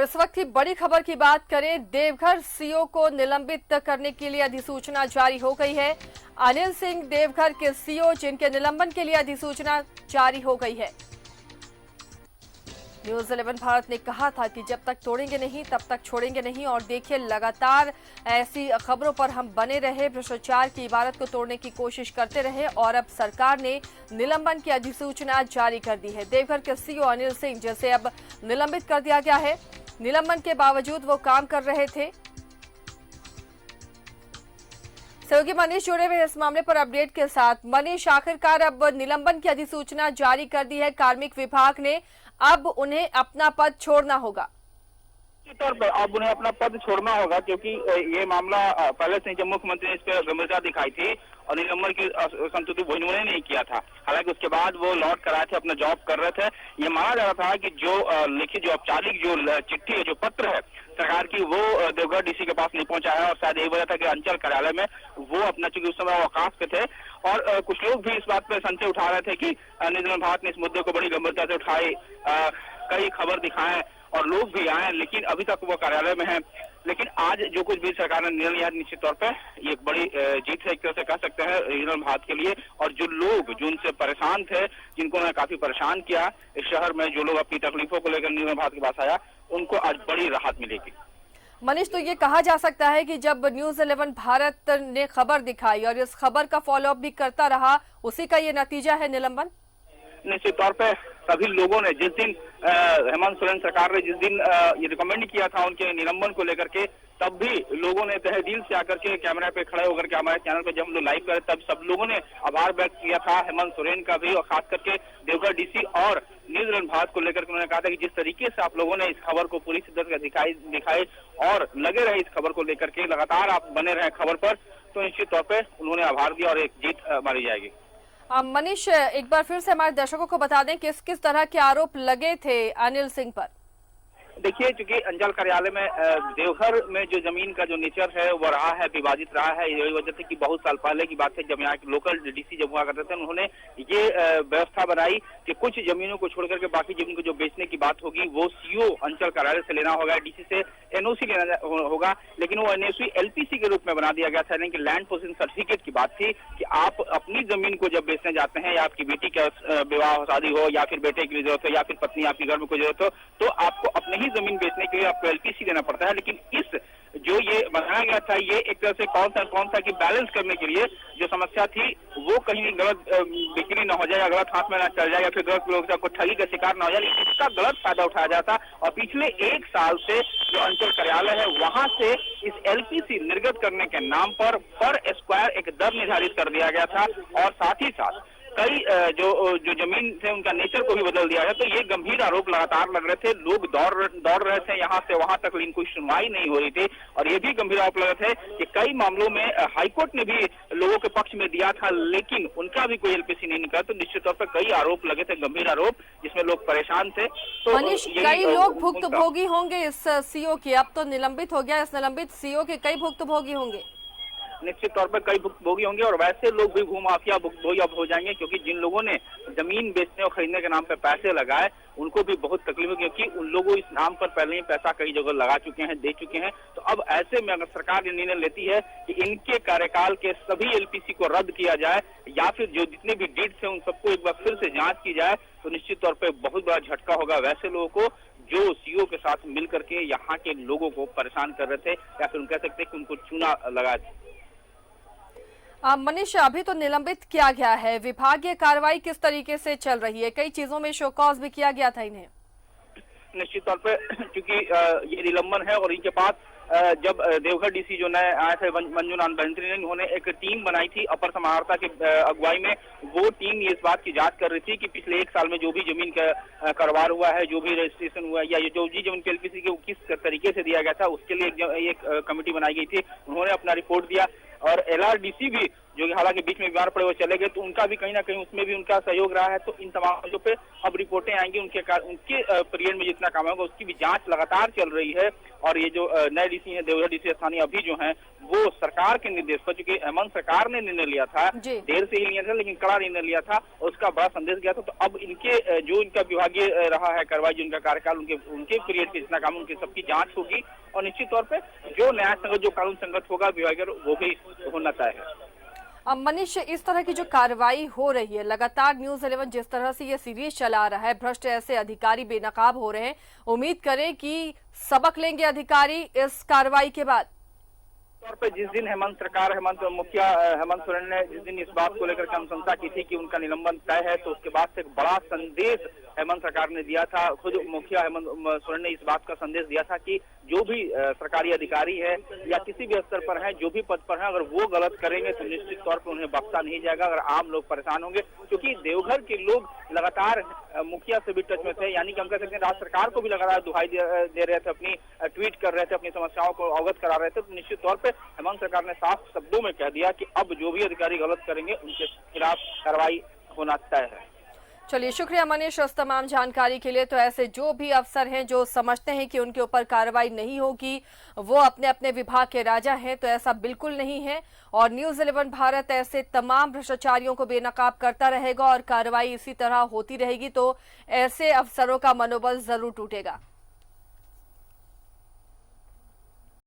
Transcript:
इस वक्त की बड़ी खबर की बात करें, देवघर सीओ को निलंबित करने के लिए अधिसूचना जारी हो गई है। अनिल सिंह देवघर के सीओ, जिनके निलंबन के लिए अधिसूचना जारी हो गई है। न्यूज़ 11 भारत ने कहा था कि जब तक तोड़ेंगे नहीं तब तक छोड़ेंगे नहीं, और देखिए लगातार ऐसी खबरों पर हम बने रहे, भ्रष्टाचार की इबारत को तोड़ने की कोशिश करते रहे, और अब सरकार ने निलंबन की अधिसूचना जारी कर दी है। देवघर के सीओ अनिल सिंह जैसे अब निलंबित कर दिया गया है। निलंबन के बावजूद वो काम कर रहे थे। सहयोगी मनीष जुड़े हुए इस मामले पर अपडेट के साथ। मनीष, आखिरकार अब निलंबन की अधिसूचना जारी कर दी है कार्मिक विभाग ने, अब उन्हें अपना पद छोड़ना होगा। तौर पर अब उन्हें अपना पद छोड़ना होगा, क्योंकि ये मामला पहले से जब मुख्यमंत्री ने इस पर गंभीरता दिखाई थी और निलंबन की संतुष्टि उन्होंने नहीं किया था। हालांकि उसके बाद वो लौट कर आए थे, अपना जॉब कर रहे थे। ये माना जा रहा था कि जो लिखित जो औपचारिक जो चिट्ठी है, जो पत्र है सरकार की, वो देवघर डीसी के पास नहीं पहुंचा है, और शायद यही वजह था कि अंचल कार्यालय में वो अपना, चूंकि उस समय अवकाश पे थे, और कुछ लोग भी इस बात पर संशय उठा रहे थे कि न्यूज़ 11 भारत ने इस मुद्दे को बड़ी गंभीरता से उठाई, कई खबर दिखाएं और लोग भी आए, लेकिन अभी तक वो कार्यालय में है। लेकिन आज जो कुछ भी सरकार ने निर्णय लिया, निश्चित तौर पे ये एक बड़ी जीत है, एक तरह से कह सकते हैं रीजनल भारत के लिए। और जो लोग जो उनसे परेशान थे, जिनको उन्होंने काफी परेशान किया इस शहर में, जो लोग अपनी तकलीफों को लेकर न्यूज़ भारत के पास आया, उनको आज बड़ी राहत मिलेगी। मनीष, तो ये कहा जा सकता है कि जब न्यूज़ 11 भारत ने खबर दिखाई और इस खबर का फॉलोअप भी करता रहा, उसी का ये नतीजा है निलंबन? निश्चित तौर पे सभी लोगों ने जिस दिन हेमंत सोरेन सरकार ने जिस दिन ये रिकमेंड किया था उनके निलंबन को लेकर के, तब भी लोगों ने तहे दिल से आकर के कैमरा पे खड़े होकर के हमारे चैनल पे जब हम लोग लाइव करे, तब सब लोगों ने आभार व्यक्त किया था हेमंत सोरेन का भी, और खास करके देवघर डीसी और न्यूज़ 11 भारत को लेकर के उन्होंने कहा था कि जिस तरीके से आप लोगों ने इस खबर को पूरी शिद्दत दिखाई और लगे रहे इस खबर को लेकर के, लगातार आप बने रहे खबर पर, तो निश्चित तौर पर उन्होंने आभार दिया और एक जीत मानी जाएगी। मनीष, एक बार फिर से हमारे दर्शकों को बता दें किस किस तरह के आरोप लगे थे अनिल सिंह पर। देखिए, चूंकि अंचल कार्यालय में देवघर में जो जमीन का जो नेचर है वो रहा है, विवादित रहा है। यही वजह थी कि बहुत साल पहले की बात है, जब यहाँ के लोकल डीसी जब हुआ करते थे, उन्होंने ये व्यवस्था बनाई कि कुछ जमीनों को छोड़कर के बाकी जमीन को जो बेचने की बात होगी वो सीओ अंचल कार्यालय से लेना होगा, डीसी से एनओसी लेना होगा। लेकिन वो एनओसी एलपीसी के रूप में बना दिया गया था, यानी कि लैंड पोजीशन सर्टिफिकेट की बात थी कि आप अपनी जमीन को जब बेचने जाते हैं, या आपकी बेटी का विवाह शादी हो, या फिर बेटे की जरूरत हो, या फिर पत्नी आपके घर में कोई जरूरत हो, तो आपको अपने ही जमीन बेचने के लिए आपको एलपीसी देना पड़ता है। लेकिन इस जो ये बनाया गया था, ये एक तरह से कौन सा कि बैलेंस करने के लिए जो समस्या थी, वो कहीं गलत बिक्री न हो जाए, या गलत हाथ में न चल जाए, या फिर गलत लोग को ठगी का शिकार न हो जाए, लेकिन इसका गलत फायदा उठाया जाता। और पिछले 1 साल से जो अंचल कार्यालय है, वहां से इस एलपीसी निर्गत करने के नाम पर स्क्वायर एक दर निर्धारित कर दिया गया था, और साथ ही साथ कई जो जमीन थे उनका नेचर को भी बदल दिया है। तो ये गंभीर आरोप लगातार लग रहे थे, लोग दौड़ रहे थे यहाँ से वहां तक, लेकिन कोई सुनवाई नहीं हो रही थी। और ये भी गंभीर आरोप लग रहे थे कि कई मामलों में हाईकोर्ट ने भी लोगों के पक्ष में दिया था, लेकिन उनका भी कोई एलपीसी नहीं निकला। तो निश्चित तौर पर कई आरोप लगे थे, गंभीर आरोप, जिसमें लोग परेशान थे। तो मनीष, कई लोग भुक्तभोगी होंगे इस सीओ के, अब तो निलंबित हो गया, इस निलंबित सीओ के कई भुक्तभोगी होंगे। निश्चित तौर पर कई भुक्तभोगी होंगे, और वैसे लोग भी भूमाफिया भुक्तभोगी अब हो जाएंगे, क्योंकि जिन लोगों ने जमीन बेचने और खरीदने के नाम पर पैसे लगाए, उनको भी बहुत तकलीफ है, क्योंकि उन लोगों इस नाम पर पहले ही पैसा कई जगह लगा चुके हैं, दे चुके हैं। तो अब ऐसे में अगर सरकार ये निर्णय लेती है कि इनके कार्यकाल के सभी एलपीसी को रद्द किया जाए, या फिर जो जितने भी डीड्स हैं उन सबको एक बार फिर से जांच की जाए, तो निश्चित तौर पर बहुत बड़ा झटका होगा वैसे लोगों को जो सीओ के साथ मिल करके यहाँ के लोगों को परेशान कर रहे थे, या फिर उन कह सकते कि उनको चूना लगाए थे। मनीष, अभी तो निलंबित किया गया है, विभागीय कार्रवाई किस तरीके से चल रही है? कई चीजों में शो कॉज भी किया गया था इन्हें। निश्चित तौर पे चूंकि ये निलंबन है, और इनके पास जब देवघर डीसी जो नए आए थे मंजूनाथ बंत्री ने, उन्होंने एक टीम बनाई थी अपर समाहर्ता के अगुवाई में। वो टीम इस बात की जांच कर रही थी कि पिछले 1 साल में जो भी जमीन का कारोबार हुआ है, जो भी रजिस्ट्रेशन हुआ है, या जो भी जमीन के एलपीसी के किस तरीके से दिया गया था, उसके लिए एक कमेटी बनाई गई थी। उन्होंने अपना रिपोर्ट दिया, और एलआरडीसी भी जो हालांकि बीच में बीमार पड़े वो चले गए, तो उनका भी कहीं ना कहीं उसमें भी उनका सहयोग रहा है। तो इन तमाम चीजों पे अब रिपोर्टें आएंगी, उनके पीरियड में जितना काम होगा उसकी भी जांच लगातार चल रही है। और ये जो नए डीसी हैं, देवघर डीसी स्थानीय अभी जो हैं, वो सरकार के निर्देश पर, चूंकि हेमंत सरकार ने निर्णय लिया था, देर से ही लिया था लेकिन कड़ा निर्णय लिया था, उसका बड़ा संदेश गया था। तो अब इनके जो इनका विभागीय रहा है कार्रवाई, जो इनका कार्यकाल, उनके पीरियड के जितना काम, उनकी सबकी जांच होगी और निश्चित तौर पे जो न्याय संगत, जो कानून संगत होगा विभागीय, वो भी होना तय है। अब मनीष, इस तरह की जो कार्रवाई हो रही है लगातार, न्यूज़ 11 जिस तरह से ये सीरीज चला रहा है, भ्रष्ट ऐसे अधिकारी बेनकाब हो रहे हैं, उम्मीद करें कि सबक लेंगे अधिकारी इस कार्रवाई के बाद। तौर पे जिस दिन मुखिया हेमंत सोरेन ने जिस दिन इस बात को लेकर के अनुशंसा की थी कि उनका निलंबन तय है, तो उसके बाद से एक बड़ा संदेश हेमंत सरकार ने दिया था। खुद मुखिया हेमंत सोरेन ने इस बात का संदेश दिया था कि जो भी सरकारी अधिकारी है या किसी भी स्तर पर है, जो भी पद पर है, अगर वो गलत करेंगे तो निश्चित तौर पर उन्हें बख्शा नहीं जाएगा। अगर आम लोग परेशान होंगे, क्योंकि देवघर के लोग लगातार मुखिया से भी टच में थे, यानी कि हम कह सकते हैं राज्य सरकार को भी लगातार दुहाई दे रहे थे, अपनी ट्वीट कर रहे थे, अपनी समस्याओं को अवगत करा रहे थे। तो निश्चित तौर पर हेमंत सरकार ने साफ शब्दों में कह दिया कि अब जो भी अधिकारी गलत करेंगे उनके खिलाफ कार्रवाई होना तय है। चलिए, शुक्रिया मनीष उस तमाम जानकारी के लिए। तो ऐसे जो भी अफसर हैं जो समझते हैं कि उनके ऊपर कार्रवाई नहीं होगी, वो अपने अपने विभाग के राजा हैं, तो ऐसा बिल्कुल नहीं है। और न्यूज़ 11 भारत ऐसे तमाम भ्रष्टाचारियों को बेनकाब करता रहेगा और कार्रवाई इसी तरह होती रहेगी, तो ऐसे अफसरों का मनोबल जरूर टूटेगा।